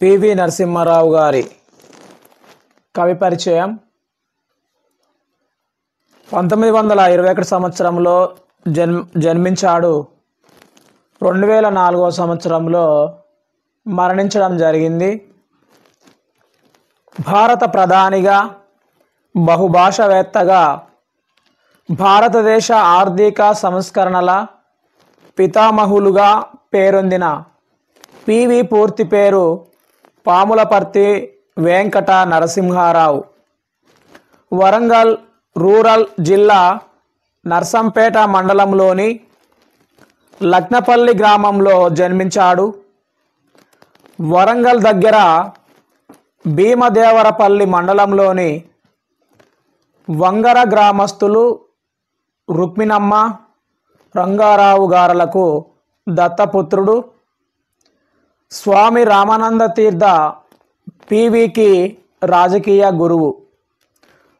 PV Narasimha Rao గారి కవి పరిచయం 1921 సంవత్సరంలో జన్మించాడు. 2004 సంవత్సరంలో మరణించడం జరిగింది. భారత ప్రధానిగా, బహుభాషావేత్తగా, భారతదేశ ఆర్థిక సంస్కరణల పితామహులుగా పేరొందిన పివి పూర్తి పేరు పాములపర్తి వెంకట నరసింహారావు. వరంగల్ రూరల్ జిల్లా నర్సంపేట మండలంలోని లక్నపల్లి గ్రామంలో జన్మించాడు. వరంగల్ దగ్గర భీమదేవరపల్లి మండలంలోని వంగర గ్రామస్తులు రుక్మిణమ్మ, రంగారావు గారులకు దత్తపుత్రుడు. స్వామి రామానంద తీర్థ పివికి రాజకీయ గురువు.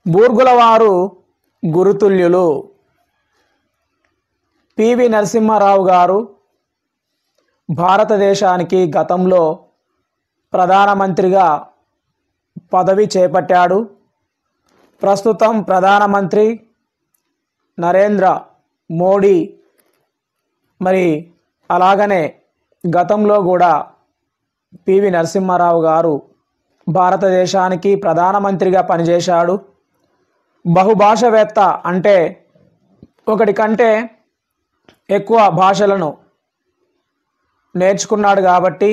బూర్గులవారు గురుతుల్యులు. పివి నరసింహారావు గారు భారతదేశానికి గతంలో ప్రధానమంత్రిగా పదవి చేపట్టాడు. ప్రస్తుతం ప్రధానమంత్రి నరేంద్ర మోడీ మరి అలాగనే గతంలో కూడా పివి నరసింహారావు గారు భారతదేశానికి ప్రధానమంత్రిగా పనిచేశాడు. బహుభాషావేత్త అంటే ఒకటి కంటే ఎక్కువ భాషలను నేర్చుకున్నాడు కాబట్టి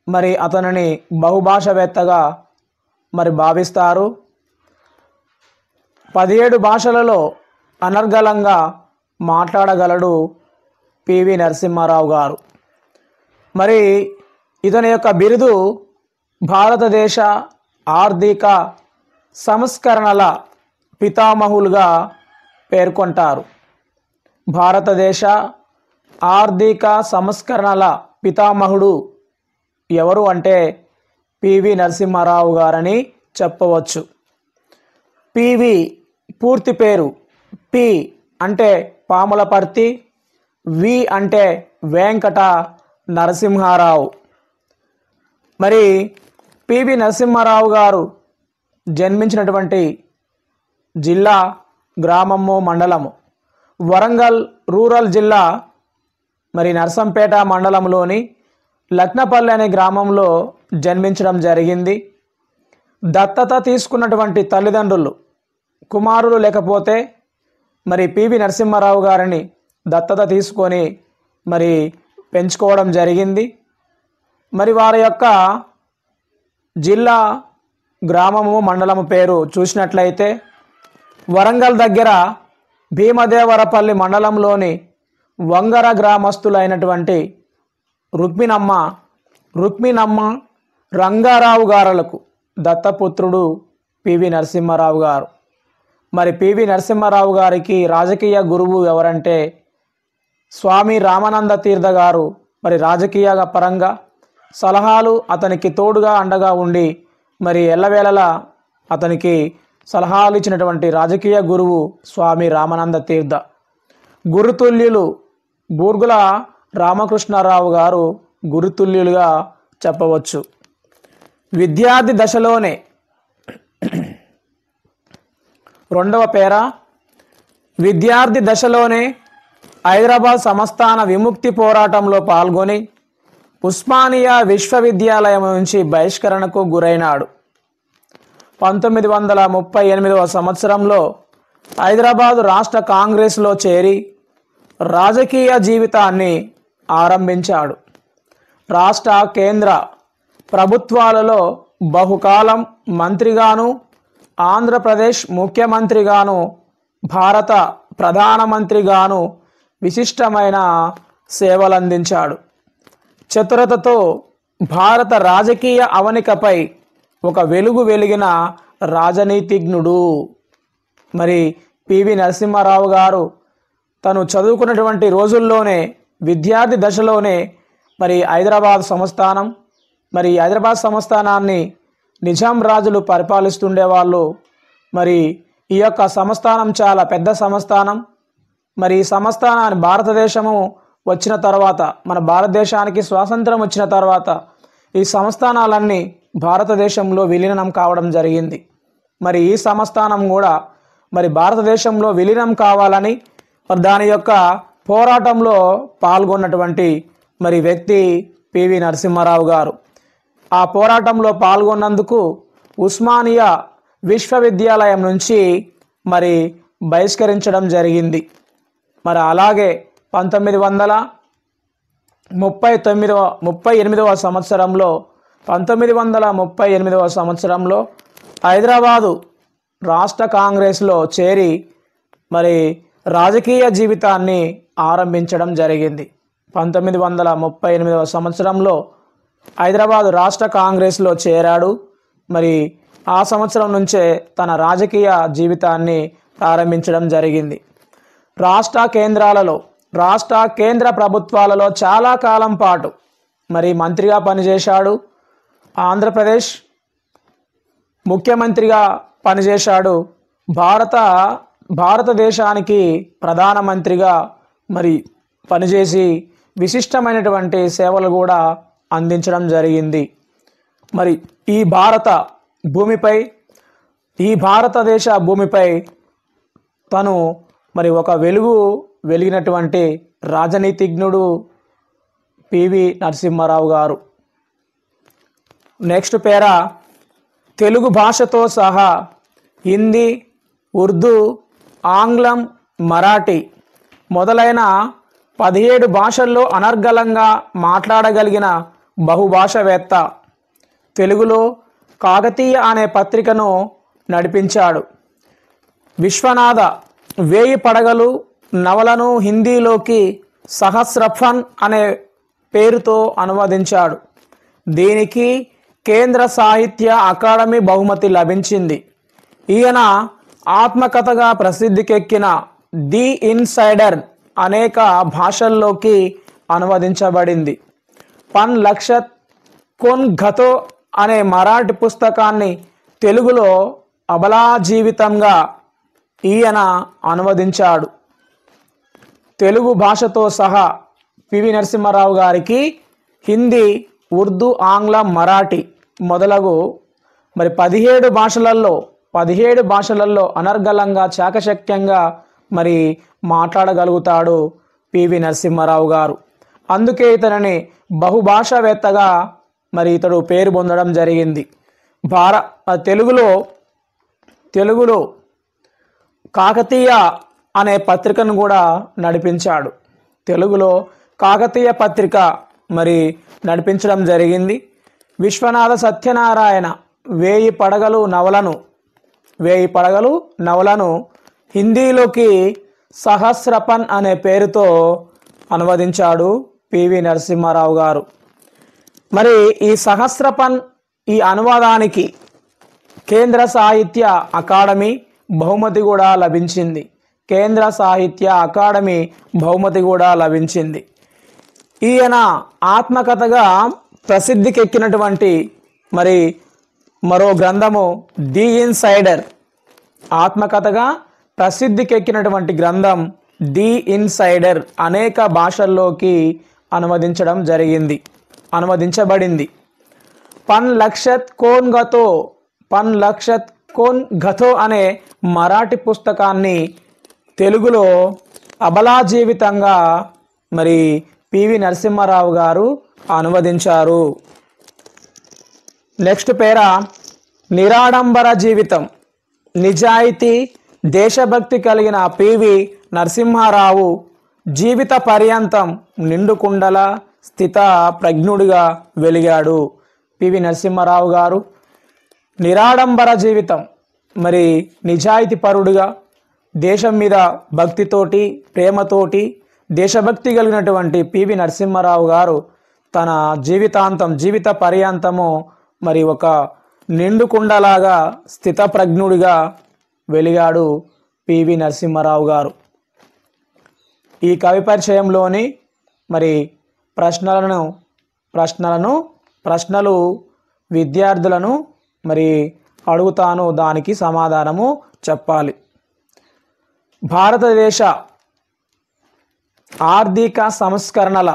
మరి అతనిని బహుభాషావేత్తగా మరి భావిస్తారు. 17 భాషలలో అనర్గళంగా మాట్లాడగలడు పివి నరసింహారావు గారు. మరి ఇతని యొక్క బిరుదు భారతదేశ ఆర్థిక సంస్కరణల పితామహులుగా పేర్కొంటారు. భారతదేశ ఆర్థిక సంస్కరణల పితామహుడు ఎవరు అంటే పివి నరసింహారావు గారని చెప్పవచ్చు. పివి పూర్తి పేరు పి అంటే పాములపర్తి, వి అంటే వెంకట నరసింహారావు. మరి పివి నరసింహారావు గారు జన్మించినటువంటి జిల్లా, గ్రామము, మండలము వరంగల్ రూరల్ జిల్లా మరి నర్సంపేట మండలంలోని లక్నపల్లి అనే గ్రామంలో జన్మించడం జరిగింది. దత్తత తీసుకున్నటువంటి తల్లిదండ్రులు కుమారులు లేకపోతే మరి పివి నరసింహారావు గారిని దత్తత తీసుకొని మరి పెంచుకోవడం జరిగింది. మరి వారి యొక్క జిల్లా, గ్రామము, మండలము పేరు చూసినట్లయితే వరంగల్ దగ్గర భీమదేవరపల్లి మండలంలోని వంగర గ్రామస్తులైనటువంటి రుక్మిణమ్మ రంగారావు గారులకు దత్తపుత్రుడు పివి నరసింహారావు గారు. మరి పివి నరసింహారావు గారికి రాజకీయ గురువు ఎవరంటే స్వామి రామానంద తీర్థ గారు. మరి రాజకీయ పరంగా సలహాలు అతనికి తోడుగా అండగా ఉండి మరి ఎల్లవేళలా అతనికి సలహాలు ఇచ్చినటువంటి రాజకీయ గురువు స్వామి రామానంద తీర్థ. గురుతుల్యులు బూర్గుల రామకృష్ణారావు గారు గురుతుల్యులుగా చెప్పవచ్చు. విద్యార్థి దశలోనే రెండవ పేర విద్యార్థి దశలోనే హైదరాబాద్ సంస్థాన విముక్తి పోరాటంలో పాల్గొని ఉస్మానియా విశ్వవిద్యాలయం నుంచి బహిష్కరణకు గురైనాడు. 1938 సంవత్సరంలో హైదరాబాదు రాష్ట్ర కాంగ్రెస్లో చేరి రాజకీయ జీవితాన్ని ఆరంభించాడు. రాష్ట్ర, కేంద్ర ప్రభుత్వాలలో బహుకాలం మంత్రిగాను, ఆంధ్రప్రదేశ్ ముఖ్యమంత్రిగాను, భారత ప్రధానమంత్రిగాను విశిష్టమైన సేవలందించాడు. చతురతతో భారత రాజకీయ అవనికపై ఒక వెలుగు వెలిగిన రాజనీతిజ్ఞుడు. మరి పివి నరసింహారావు గారు తను చదువుకున్నటువంటి రోజుల్లోనే విద్యార్థి దశలోనే మరి హైదరాబాద్ సంస్థానాన్ని నిజాం రాజులు పరిపాలిస్తుండేవాళ్ళు. మరి ఈ యొక్క సంస్థానం చాలా పెద్ద సంస్థానం. మరి ఈ సంస్థానాన్ని భారతదేశము వచ్చిన తర్వాత, మన భారతదేశానికి స్వాతంత్రం వచ్చిన తర్వాత ఈ సంస్థానాలన్నీ భారతదేశంలో విలీనం కావడం జరిగింది. మరి ఈ సంస్థానం కూడా మరి భారతదేశంలో విలీనం కావాలని మరి దాని యొక్క పోరాటంలో పాల్గొన్నటువంటి మరి వ్యక్తి పివి నరసింహారావు గారు. ఆ పోరాటంలో పాల్గొన్నందుకు ఉస్మానియా విశ్వవిద్యాలయం నుంచి మరి బహిష్కరించడం జరిగింది. మరి అలాగే 1938 సంవత్సరంలో హైదరాబాదు రాష్ట్ర కాంగ్రెస్లో చేరి మరి రాజకీయ జీవితాన్ని ఆరంభించడం జరిగింది. 1938 సంవత్సరంలో హైదరాబాదు రాష్ట్ర కాంగ్రెస్లో చేరాడు. మరి ఆ సంవత్సరం నుంచే తన రాజకీయ జీవితాన్ని ప్రారంభించడం జరిగింది. రాష్ట్ర కేంద్ర ప్రభుత్వాలలో చాలా కాలం పాటు మరి మంత్రిగా పనిచేశాడు. ఆంధ్రప్రదేశ్ ముఖ్యమంత్రిగా పనిచేశాడు. భారతదేశానికి ప్రధానమంత్రిగా మరి పనిచేసి విశిష్టమైనటువంటి సేవలు కూడా అందించడం జరిగింది. మరి ఈ భారతదేశ భూమిపై తను మరి ఒక వెలిగినటువంటి రాజనీతిజ్ఞుడు పివి నరసింహారావు గారు. నెక్స్ట్ పేరా తెలుగు భాషతో సహా హిందీ, ఉర్దూ, ఆంగ్లం, మరాఠీ మొదలైన 17 భాషల్లో అనర్గళంగా మాట్లాడగలిగిన బహుభాషావేత్త. తెలుగులో కాకతీయ అనే పత్రికను నడిపించాడు. విశ్వనాథ 1000 పడగలు నవలను హిందీలోకి సహస్రఫన్ అనే పేరుతో అనువదించాడు. దీనికి కేంద్ర సాహిత్య అకాడమీ బహుమతి లభించింది. ఈయన ఆత్మకథగా ప్రసిద్ధికెక్కిన ది ఇన్సైడర్ అనేక భాషల్లోకి అనువదించబడింది. పన్ లక్షత్ కోన్ ఘతో అనే మరాఠీ పుస్తకాన్ని తెలుగులో అబలా జీవితంగా ఈయన అనువదించాడు. తెలుగు భాషతో సహా పివి నరసింహారావు గారికి హిందీ, ఉర్దూ, ఆంగ్లం, మరాఠీ మొదలగు మరి 17 భాషలలో అనర్గళంగా చాకచక్యంగా మరి మాట్లాడగలుగుతాడు పివి నరసింహారావు గారు. అందుకే ఇతనిని బహుభాషావేత్తగా మరి ఇతడు పేరు పొందడం జరిగింది. తెలుగులో కాకతీయ అనే పత్రికను కూడా నడిపించాడు. తెలుగులో కాకతీయ పత్రిక మరి నడిపించడం జరిగింది. విశ్వనాథ సత్యనారాయణ 1000 పడగలు నవలను హిందీలోకి సహస్రపన్ అనే పేరుతో అనువదించాడు పివి నరసింహారావు గారు. మరి ఈ సహస్రపన్ ఈ అనువాదానికి కేంద్ర సాహిత్య అకాడమీ బహుమతి కూడా లభించింది. ఈయన ఆత్మకథగా ప్రసిద్ధికెక్కినటువంటి మరి మరో గ్రంథము ది ఇన్సైడర్. ఆత్మకథగా ప్రసిద్ధికెక్కినటువంటి గ్రంథం ది ఇన్సైడర్ అనేక భాషల్లోకి అనువదించబడింది. పన్ లక్షత్ కోన్ ఘతో అనే మరాఠీ పుస్తకాన్ని తెలుగులో అబలా జీవితంగా మరి పివి నరసింహారావు గారు అనువదించారు. నెక్స్ట్ పేరా నిరాడంబర జీవితం. నిజాయితీ, దేశభక్తి కలిగిన పివి నరసింహారావు జీవిత పర్యంతం నిండుకుండల స్థిత ప్రజ్ఞుడిగా వెలిగాడు. పివి నరసింహారావు గారు నిరాడంబర జీవితం మరి నిజాయితీ పరుడుగా దేశం మీద భక్తితోటి ప్రేమతోటి దేశభక్తి కలిగినటువంటి పివి నరసింహారావు గారు తన జీవిత పర్యంతము మరి ఒక నిండుకుండలాగా స్థితప్రజ్ఞుడిగా వెలిగాడు పివి నరసింహారావు గారు. ఈ కవి పరిచయంలోని మరి ప్రశ్నలు విద్యార్థులను మరి అడుగుతాను, దానికి సమాధానము చెప్పాలి. భారతదేశ ఆర్థిక సంస్కరణల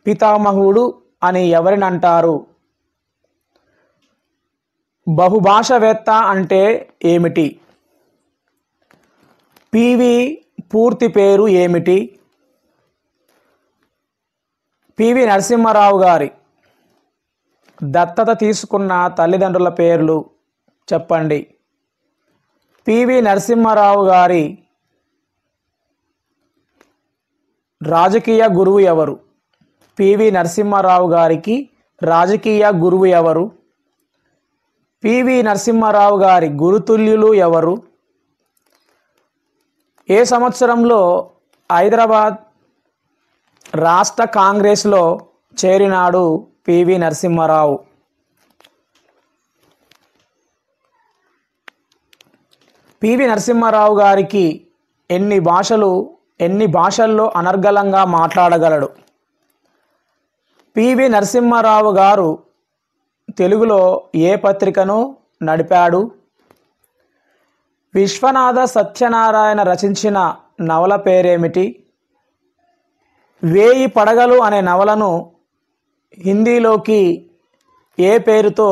పితామహుడు అని ఎవరిని అంటారు? బహుభాషావేత్త అంటే ఏమిటి? పివి పూర్తి పేరు ఏమిటి? పివి నరసింహారావు గారి దత్తత తీసుకున్న తల్లిదండ్రుల పేర్లు చెప్పండి. పివి నరసింహారావు గారి రాజకీయ గురువు ఎవరు? పివి నరసింహారావు గారికి రాజకీయ గురువు ఎవరు? పివి నరసింహారావు గారి గురుతుల్యులు ఎవరు? ఏ సంవత్సరంలో హైదరాబాద్ రాష్ట్ర కాంగ్రెస్లో చేరినాడు పివి నరసింహారావు? పివి నరసింహారావు గారికి ఎన్ని భాషల్లో అనర్గళంగా మాట్లాడగలడు? పివి నరసింహారావు గారు తెలుగులో ఏ పత్రికను నడిపాడు? విశ్వనాథ సత్యనారాయణ రచించిన నవల పేరేమిటి? వేయి పడగలు అనే నవలను హిందీలోకి ఏ పేరుతో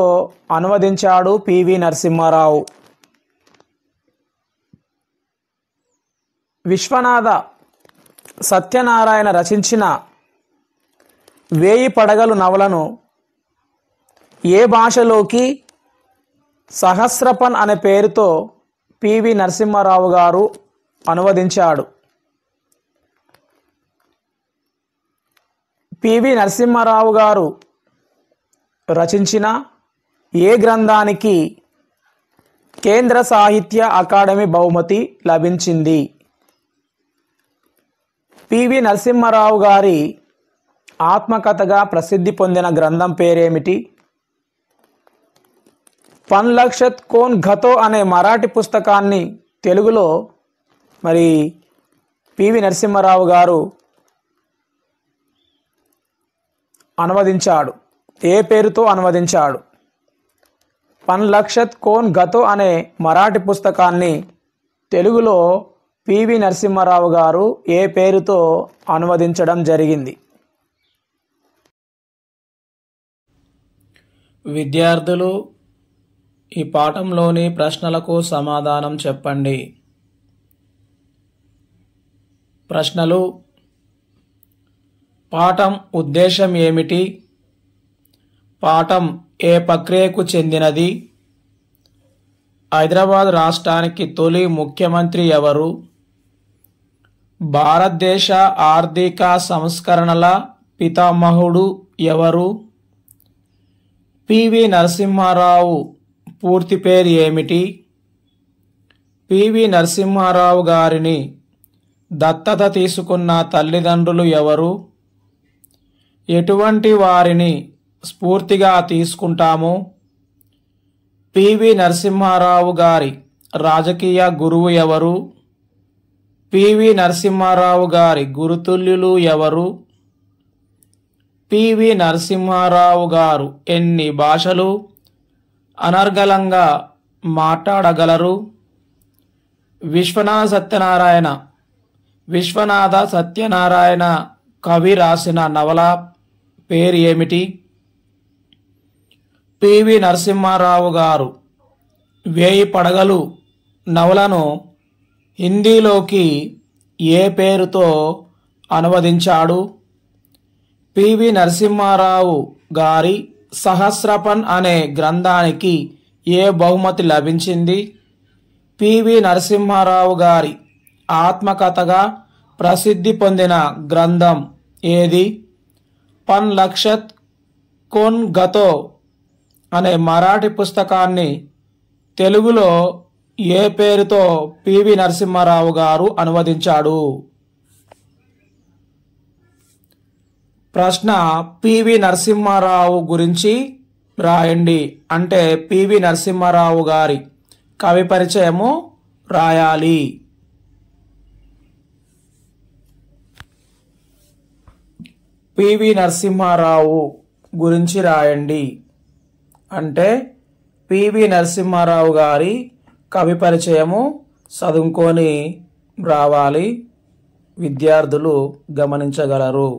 అనువదించాడు పివి నరసింహారావు? విశ్వనాథ సత్యనారాయణ రచించిన వేయి పడగలు నవలను ఏ భాషలోకి సహస్రపన్ అనే పేరుతో పివి నరసింహారావు గారు అనువదించాడు? పివి నరసింహారావు గారు రచించిన ఏ గ్రంథానికి కేంద్ర సాహిత్య అకాడమీ బహుమతి లభించింది? పివి నరసింహారావు గారి ఆత్మకథగా ప్రసిద్ధి పొందిన గ్రంథం పేరేమిటి? పన్ లక్షత్ కోన్ ఘతో అనే మరాఠీ పుస్తకాన్ని తెలుగులో పివి నరసింహారావు గారు అనువదించాడు. ఏ పేరుతో అనువదించాడు? పన్ లక్షత్ కోన్ ఘతో అనే మరాఠీ పుస్తకాన్ని తెలుగులో పివి నరసింహారావు గారు ఏ పేరుతో అనువదించడం జరిగింది? విద్యార్థులు ఈ పాఠంలోని ప్రశ్నలకు సమాధానం చెప్పండి. ప్రశ్నలు: పాఠం ఉద్దేశం ఏమిటి? పాఠం ఏ ప్రక్రియకు చెందినది? హైదరాబాద్ రాష్ట్రానికి తొలి ముఖ్యమంత్రి ఎవరు? భారతదేశ ఆర్థిక సంస్కరణల పితామహుడు ఎవరు? పివి నరసింహారావు పూర్తి పేరు ఏమిటి? పివి నరసింహారావు గారిని దత్తత తీసుకున్న తల్లిదండ్రులు ఎవరు? ఎటువంటి వారిని స్ఫూర్తిగా తీసుకుంటాము? పివి నరసింహారావు గారి రాజకీయ గురువు ఎవరు? పివి నరసింహారావు గారి గురుతుల్యులు ఎవరు? పివి నరసింహారావు గారు ఎన్ని భాషలు అనర్గళంగా మాట్లాడగలరు? విశ్వనాథ సత్యనారాయణ కవి రాసిన నవల పేరు ఏమిటి? పివి నరసింహారావు గారు వేయి పడగలు నవలను హిందీలోకి ఏ పేరుతో అనువదించాడు? పివి నరసింహారావు గారి సహస్రపన్ అనే గ్రంథానికి ఏ బహుమతి లభించింది? పివి నరసింహారావు గారి ఆత్మకథగా ప్రసిద్ధి పొందిన గ్రంథం ఏది? పన్ లక్షత్ కోన్ ఘతో అనే మరాఠీ పుస్తకాన్ని తెలుగులో ఏ పేరుతో పివి నరసింహారావు గారు అనువదించాడు? ప్రశ్న: పివి నరసింహారావు గురించి రాయండి. అంటే పివి నరసింహారావు గారి కవి పరిచయము రాయాలి. పివి నరసింహారావు గురించి రాయండి అంటే పివి నరసింహారావు గారి కవి పరిచయము చదువుకొని రావాలి. విద్యార్థులు గమనించగలరు.